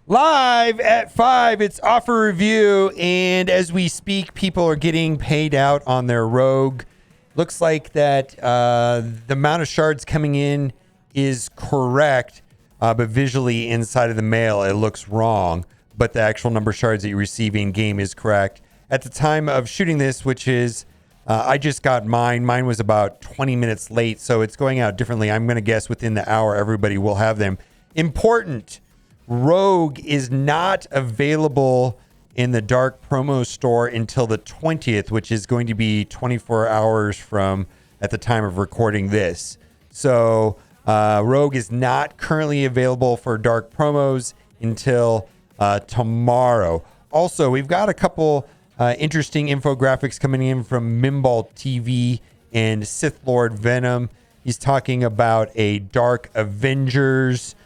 Live at 5, it's offer review, and as we speak, people are getting paid out on their rogue. Looks like that the amount of shards coming in is correct, but visually inside of the mail, it looks wrong. But the actual number of shards that you receive in game is correct. At the time of shooting this, which is, I just got mine. Mine was about 20 minutes late, so it's going out differently. I'm going to guess within the hour, everybody will have them. Important. Rogue is not available in the Dark promo store until the 20th, which is going to be 24 hours from at the time of recording this. So Rogue is not currently available for Dark promos until tomorrow. Also, we've got a couple interesting infographics coming in from Mimball TV and Sith Lord Venom. He's talking about a Dark Avengers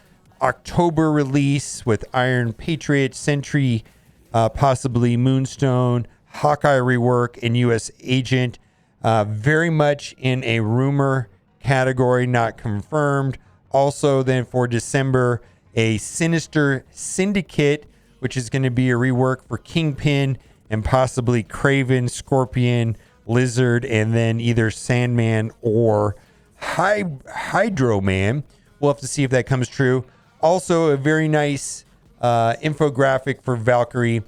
October release with Iron Patriot, Sentry, possibly Moonstone, Hawkeye rework, and U.S. Agent. Very much in a rumor category, not confirmed. Also, then for December, a Sinister Syndicate, which is going to be a rework for Kingpin and possibly Kraven, Scorpion, Lizard, and then either Sandman or Hydro Man. We'll have to see if that comes true. Also, a very nice infographic for Valkyrie.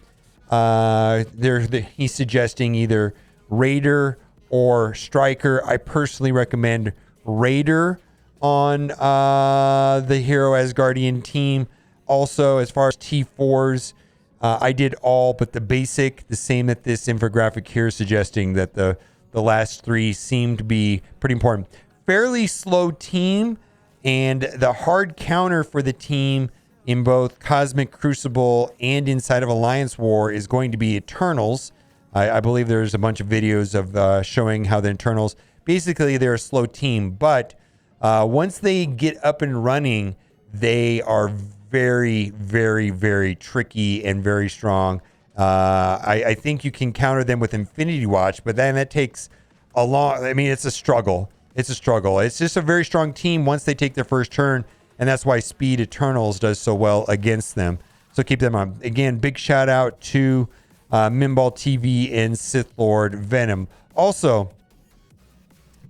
He's suggesting either Raider or Striker. I personally recommend Raider on the Hero Asgardian team. Also, as far as T4s, I did all but the basic, the same that this infographic here is suggesting that the last three seem to be pretty important. Fairly slow team. And the hard counter for the team in both Cosmic Crucible and inside of Alliance War is going to be Eternals. I believe there's a bunch of videos of showing how the Eternals, basically they're a slow team. But once they get up and running, they are very, very, very tricky and very strong. I think you can counter them with Infinity Watch, but then that takes a long, I mean, it's a struggle. It's a struggle. It's just a very strong team once they take their first turn, and that's why Speed Eternals does so well against them. So keep them on. Again, big shout out to Mimball TV and Sith Lord Venom. Also,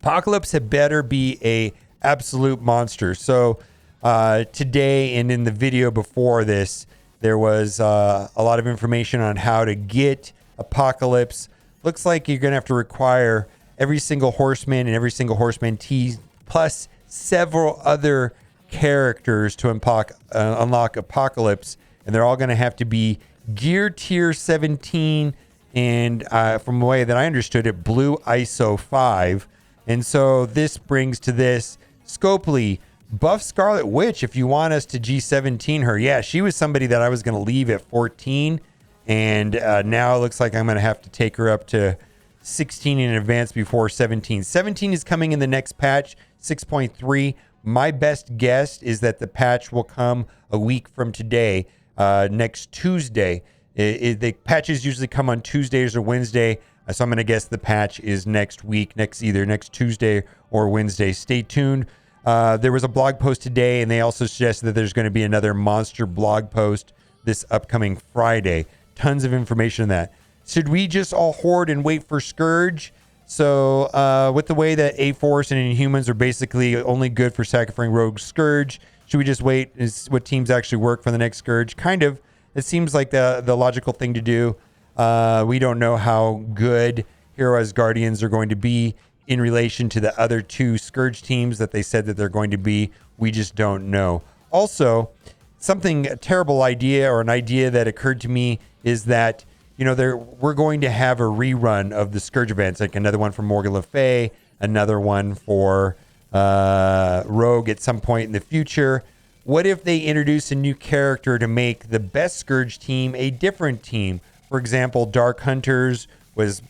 Apocalypse had better be a absolute monster. So today and in the video before this, there was a lot of information on how to get Apocalypse. Looks like you're going to have to require every single horseman and every single horseman T plus several other characters to unlock Apocalypse, and they're all going to have to be gear tier 17 and from the way that I understood it, blue ISO 5. And so this brings to this Scopely, buff Scarlet Witch if you want us to G17 her. Yeah, she was somebody that I was going to leave at 14, and now it looks like I'm going to have to take her up to 16 in advance before 17. 17 is coming in the next patch, 6.3. My best guess is that the patch will come a week from today, next Tuesday. The patches usually come on Tuesdays or Wednesday, so I'm going to guess the patch is next week, either next Tuesday or Wednesday. Stay tuned. There was a blog post today, and they also suggested that there's going to be another monster blog post this upcoming Friday. Tons of information on that. Should we just all hoard and wait for Scourge? So with the way that A-Force and Inhumans are basically only good for sacrificing Rogue Scourge, should we just wait? Is what teams actually work for the next Scourge? Kind of. It seems like the logical thing to do. We don't know how good Hero Asgardians are going to be in relation to the other two Scourge teams that they said that they're going to be. We just don't know. Also, a terrible idea or an idea that occurred to me is that we're going to have a rerun of the Scourge events, like another one for Morgan Le Fay, another one for Rogue at some point in the future. What if they introduce a new character to make the best Scourge team a different team? For example, Dark Hunters was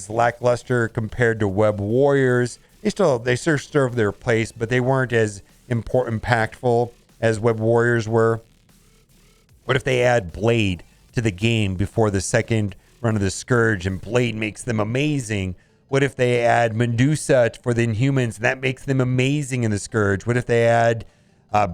lackluster compared to Web Warriors. They still served their place, but they weren't as impactful as Web Warriors were. What if they add Blade to the game before the second run of the Scourge, and Blade makes them amazing? What if they add Medusa for the Inhumans, and that makes them amazing in the Scourge? What if they add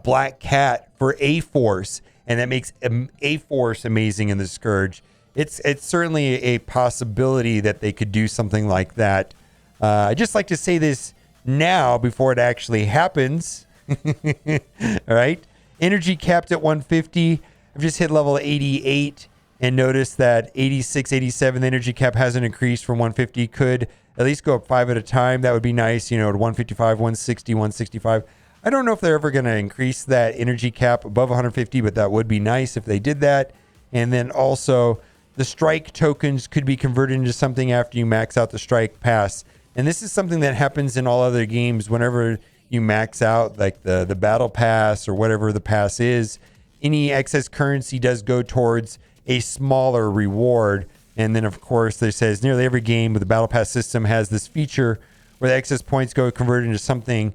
Black Cat for A-Force, and that makes A-Force amazing in the Scourge. It's certainly a possibility that they could do something like that. I just like to say this now before it actually happens. All right. Energy capped at 150. I've just hit level 88 and noticed that 86, 87, the energy cap hasn't increased from 150. Could at least go up 5 at a time. That would be nice, to 155, 160, 165. I don't know if they're ever going to increase that energy cap above 150, but that would be nice if they did that. And then also the strike tokens could be converted into something after you max out the strike pass. And this is something that happens in all other games. Whenever you max out like the battle pass or whatever the pass is, any excess currency does go towards a smaller reward. And then, of course, there says nearly every game with the battle pass system has this feature where the excess points go converted into something,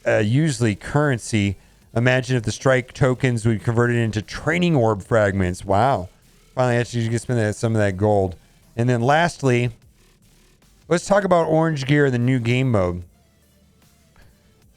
usually currency. Imagine if the strike tokens would convert it into training orb fragments. Wow. Finally, actually, you can spend some of that gold. And then lastly, let's talk about orange gear in the new game mode.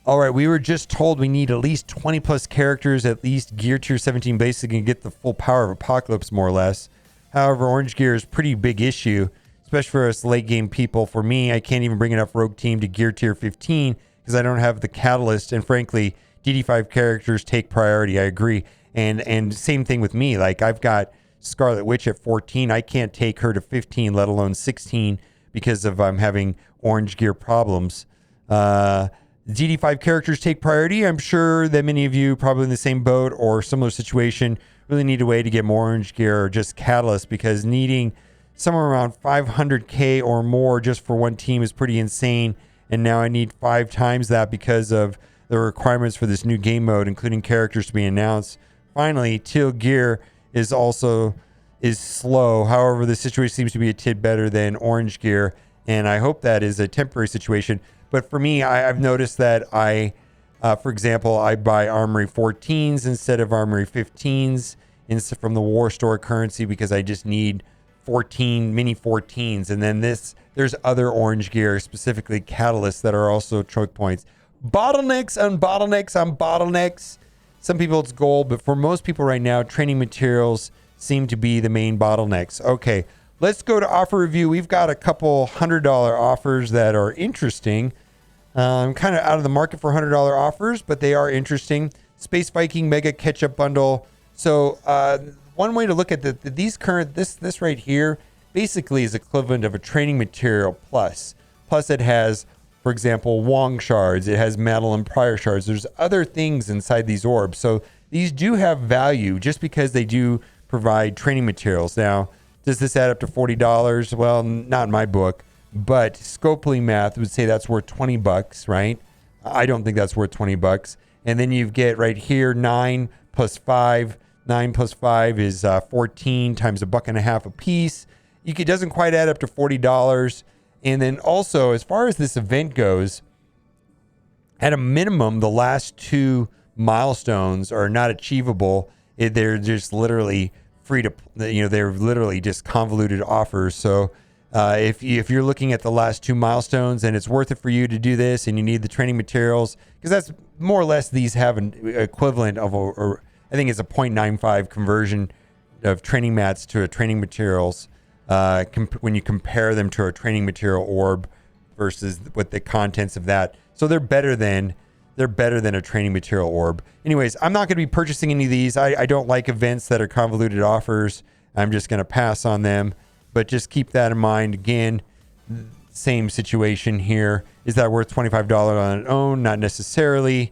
All right, we were just told we need at least 20 plus characters, at least gear tier 17 basic, and get the full power of Apocalypse, more or less. However, orange gear is a pretty big issue, especially for us late game people. For me, I can't even bring enough rogue team to gear tier 15 because I don't have the catalyst. And frankly, DD5 characters take priority. I agree. And same thing with me. Like, I've got Scarlet Witch at 14. I can't take her to 15, let alone 16, because of I'm having orange gear problems. DD5 characters take priority. I'm sure that many of you probably in the same boat or similar situation really need a way to get more orange gear or just catalyst, because needing somewhere around 500k or more just for one team is pretty insane. And now I need 5 times that because of the requirements for this new game mode, including characters to be announced. Finally, teal gear is slow. However, the situation seems to be a tid better than orange gear, and I hope that is a temporary situation. But for me, I've noticed that for example, I buy Armory 14s instead of Armory 15s from the War Store currency because I just need 14 mini 14s. And then there's other orange gear, specifically catalysts, that are also choke points. Bottlenecks on bottlenecks on bottlenecks. Some people it's gold, but for most people right now, training materials seem to be the main bottlenecks. Okay, let's go to offer review. We've got a couple $100 offers that are interesting. I'm kind of out of the market for $100 offers, but they are interesting. Space Viking Mega Ketchup Bundle. So one way to look at this right here basically is equivalent of a training material plus. Plus it has, for example, Wong shards. It has metal and prior shards. There's other things inside these orbs. So these do have value just because they do provide training materials. Now, does this add up to $40? Well, not in my book, but Scopely math would say that's worth $20, right? I don't think that's worth $20. And then you get right here 9 plus 5. 9 plus 5 is 14 times $1.50 a piece. It doesn't quite add up to $40. And then also, as far as this event goes, at a minimum, the last 2 milestones are not achievable. They're just literally free to, they're literally just convoluted offers. So if you're looking at the last 2 milestones and it's worth it for you to do this and you need the training materials, because that's more or less, these have an equivalent of, I think it's a 0.95 conversion of training mats to a training materials when you compare them to a training material orb versus what the contents of that. So they're better than a training material orb. Anyways, I'm not going to be purchasing any of these. I don't like events that are convoluted offers. I'm just going to pass on them. But just keep that in mind. Again, same situation here. Is that worth $25 on its own? Not necessarily.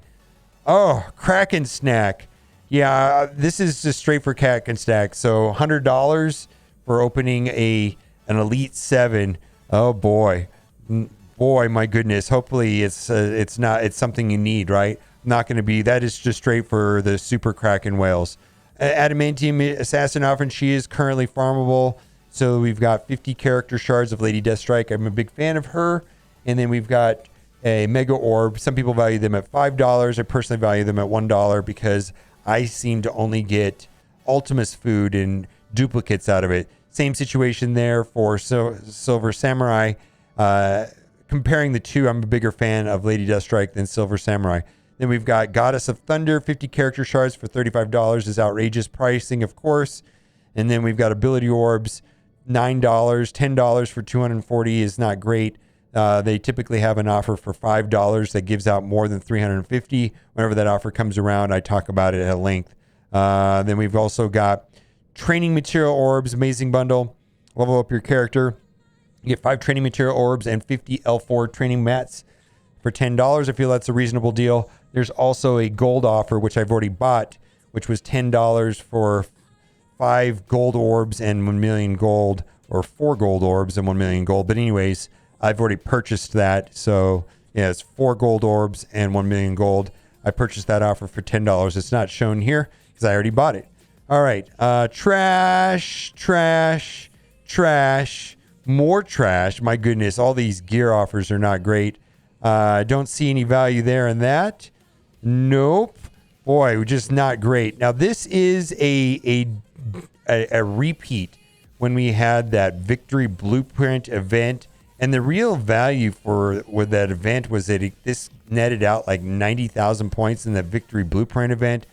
Oh, Kraken Snack. Yeah, this is just straight for Kraken Snack. So $100 for opening an Elite 7. Oh, boy. Boy, my goodness. Hopefully it's something you need, right? Not going to be. That is just straight for the Super Kraken whales. Adamantium Assassin Offering. She is currently farmable. So we've got 50 character shards of Lady Deathstrike. I'm a big fan of her. And then we've got a Mega Orb. Some people value them at $5. I personally value them at $1 because I seem to only get Ultimus food and duplicates out of it. Same situation there for Silver Samurai. Comparing the two, I'm a bigger fan of Lady Deathstrike than Silver Samurai. Then we've got Goddess of Thunder, 50 character shards for $35 is outrageous pricing, of course. And then we've got ability orbs, $9, $10 for 240 is not great. They typically have an offer for $5 that gives out more than 350. Whenever that offer comes around, I talk about it at length. Then we've also got training material orbs, amazing bundle. Level up your character. You get 5 training material orbs and 50 L4 training mats for $10. I feel that's a reasonable deal. There's also a gold offer, which I've already bought, which was $10 for 5 gold orbs and 1 million gold, or 4 gold orbs and 1 million gold. But anyways, I've already purchased that. So yeah, it's 4 gold orbs and 1 million gold. I purchased that offer for $10. It's not shown here because I already bought it. All right. Trash, more trash. My goodness. All these gear offers are not great. I don't see any value there in that. Nope. Boy, just not great. Now, this is a repeat when we had that Victory Blueprint event. And the real value with that event was that this netted out like 90,000 points in the Victory Blueprint event.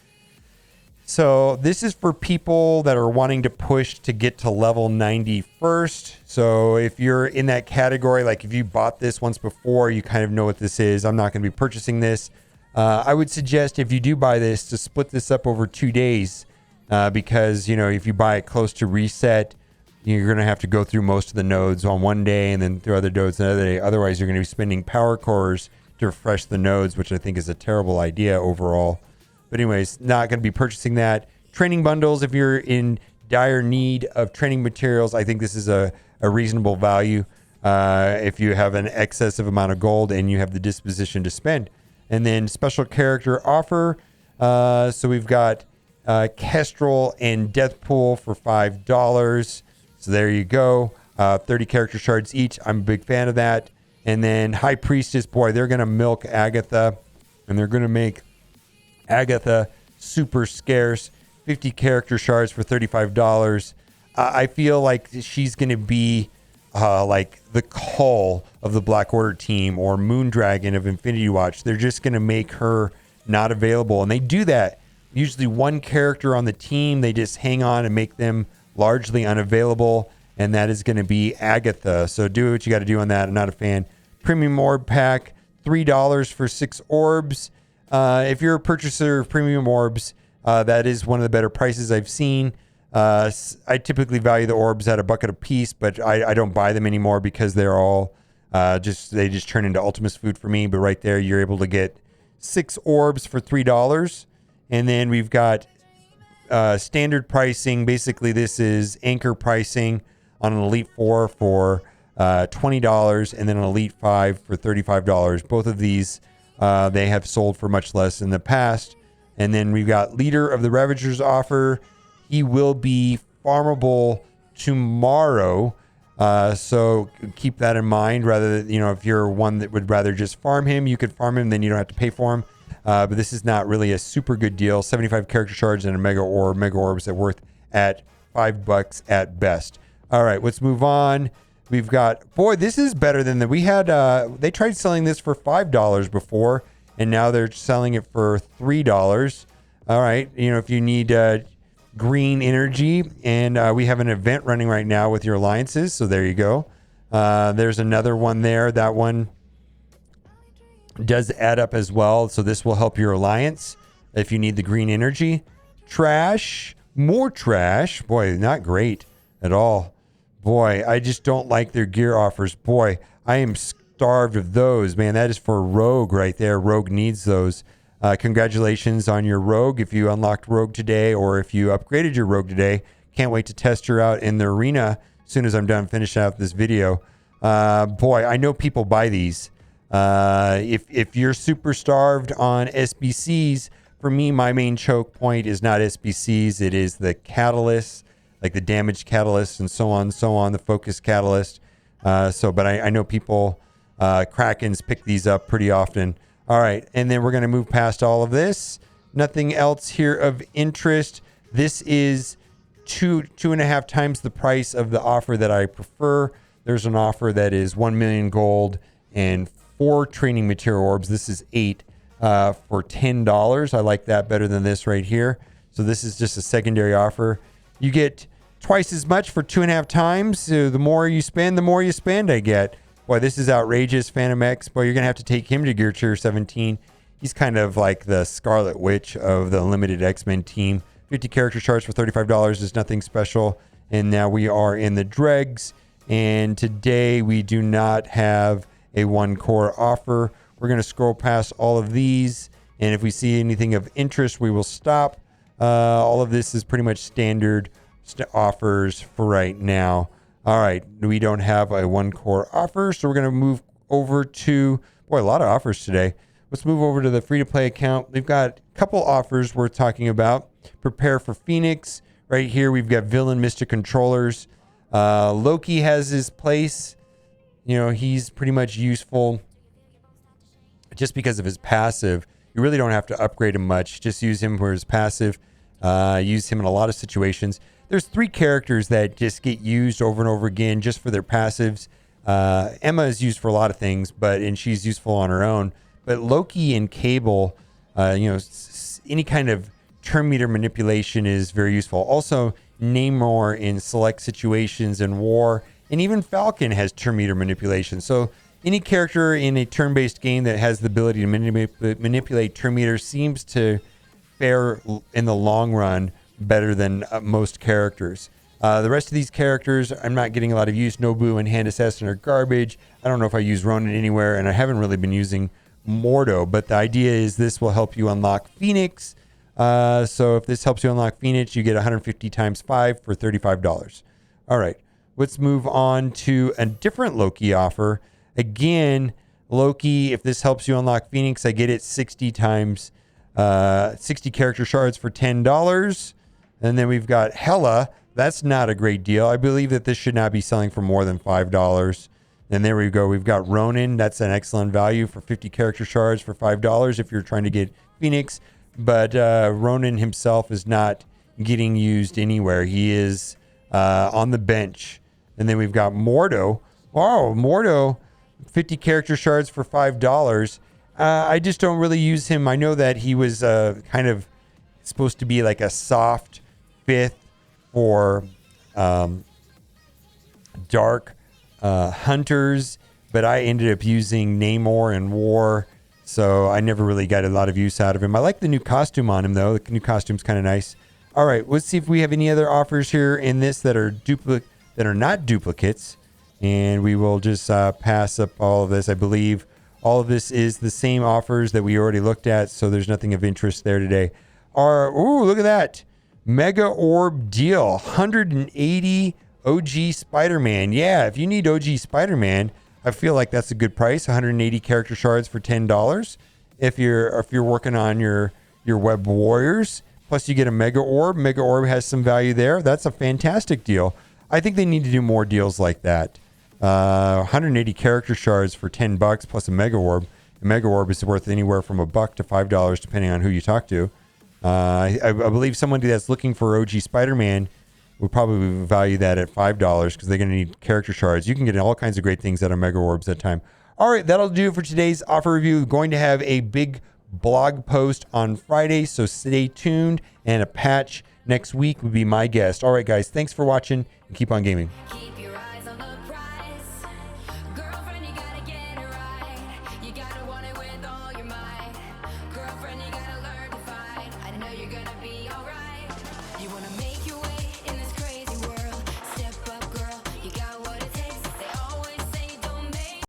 So this is for people that are wanting to push to get to level 90 first. So if you're in that category, like if you bought this once before, you kind of know what this is. I'm not going to be purchasing this. I would suggest if you do buy this to split this up over 2 days because, you know, if you buy it close to reset, you're going to have to go through most of the nodes on one day and then through other nodes another day. Otherwise, you're going to be spending power cores to refresh the nodes, which I think is a terrible idea overall. But anyways, not going to be purchasing that. Training bundles, if you're in dire need of training materials, I think this is a reasonable value if you have an excessive amount of gold and you have the disposition to spend. And then special character offer. So we've got Kestrel and Deathpool for $5. So there you go. 30 character shards each. I'm a big fan of that. And then High Priestess, boy, they're going to milk Agatha. And they're going to make Agatha super scarce. 50 character shards for $35. I feel like she's going to be like the Cull of the Black Order team or Moondragon of Infinity Watch. They're just going to make her not available. And they do that. Usually one character on the team, they just hang on and make them largely unavailable. And that is going to be Agatha. So do what you got to do on that. I'm not a fan. Premium Orb Pack, $3 for 6 orbs. If you're a purchaser of premium orbs, that is one of the better prices I've seen. I typically value the orbs at $1 a piece, but I don't buy them anymore because they're all they just turn into Ultimus food for me. But right there, you're able to get 6 orbs for $3. And then we've got standard pricing. Basically, this is anchor pricing on an Elite 4 for $20 and then an Elite 5 for $35. Both of these they have sold for much less in the past. And then we've got Leader of the Ravagers offer. He will be farmable tomorrow. So keep that in mind. Rather, if you're one that would rather just farm him, you could farm him, then you don't have to pay for him. But this is not really a super good deal. 75 character shards and a mega orbs that worth at $5 at best. All right, let's move on. We've got, boy, this is better than we had. They tried selling this for $5 before, and now they're selling it for $3. All right, if you need green energy, and we have an event running right now with your alliances, so there you go. There's another one there. That one does add up as well, so this will help your alliance if you need the green energy. Trash, more trash. Boy, not great at all. Boy, I just don't like their gear offers. Boy, I am starved of those, man. That is for Rogue right there. Rogue needs those. Congratulations on your Rogue if you unlocked Rogue today, or if you upgraded your Rogue today. Can't wait to test her out in the arena as soon as I'm done finishing out this video. Boy, I know people buy these. If you're super starved on SBCs, for me, my main choke point is not SBCs. It is the catalysts, like the damage catalyst and so on, the focus catalyst. But I know people, Krakens pick these up pretty often. All right, and then we're going to move past all of this. Nothing else here of interest. This is 2.5 times the price of the offer that I prefer. There's an offer that is 1 million gold and 4 training material orbs. This is 8. for $10. I like that better than this right here. So this is just a secondary offer. You get twice as much for 2.5 times. So the more you spend, I get. Boy, this is outrageous. Phantom X. Boy, you're going to have to take him to Gear Tier 17. He's kind of like the Scarlet Witch of the limited X-Men team. 50 character shards for $35 is nothing special. And now we are in the dregs. And today we do not have a 1-core offer. We're going to scroll past all of these. And if we see anything of interest, we will stop. All of this is pretty much standard offers for right now. All right. We don't have a 1-core offer. So we're going to move over to, boy, a lot of offers today. Let's move over to the free-to-play account. We've got a couple offers we're talking about. Prepare for Phoenix. Right here, we've got Villain Mystic Controllers. Loki has his place. You know, he's pretty much useful just because of his passive. You really don't have to upgrade him much. Just use him for his passive. Use him in a lot of situations. There's 3 characters that just get used over and over again just for their passives. Emma is used for a lot of things, and she's useful on her own. But Loki and Cable, any kind of turn meter manipulation is very useful. Also, Namor in select situations in war, and even Falcon has turn meter manipulation. So any character in a turn-based game that has the ability to manipulate turn meters seems to fare in the long run better than most characters. The rest of these characters, I'm not getting a lot of use. Nobu and Hand Assassin are garbage. I don't know if I use Ronin anywhere, and I haven't really been using Mordo, but the idea is this will help you unlock Phoenix. So if this helps you unlock Phoenix, you get 150 times 5 for $35. All right, let's move on to a different Loki offer. Again, Loki, if this helps you unlock Phoenix, I get it 60 times 60 character shards for $10. And then we've got Hela. That's not a great deal. I believe that this should not be selling for more than $5. And there we go. We've got Ronin. That's an excellent value for 50 character shards for $5 if you're trying to get Phoenix. But Ronin himself is not getting used anywhere. He is on the bench. And then we've got Mordo. Wow, Mordo, 50 character shards for $5. I just don't really use him. I know that he was kind of supposed to be like a soft 5th for dark hunters, but I ended up using Namor in war, so I never really got a lot of use out of him. I like the new costume on him, though. The new costume's kind of nice. All right, let's see if we have any other offers here in this that are not duplicates, and we will just pass up all of this. I believe all of this is the same offers that we already looked at, so there's nothing of interest there today. Ooh, look at that. Mega Orb deal, 180 OG Spider-Man. Yeah, if you need OG Spider-Man, I feel like that's a good price. 180 character shards for $10. If you're working on your Web Warriors, plus you get a Mega Orb. Mega Orb has some value there. That's a fantastic deal. I think they need to do more deals like that. 180 character shards for $10 plus a Mega Orb. A Mega Orb is worth anywhere from $1 to $5 depending on who you talk to. I believe somebody that's looking for OG Spider-Man would probably value that at $5 because they're going to need character shards. You can get all kinds of great things out of Mega Orbs at time. All right, that'll do it for today's offer review. We're going to have a big blog post on Friday, so stay tuned. And a patch next week would be my guest. All right, guys, thanks for watching and keep on gaming.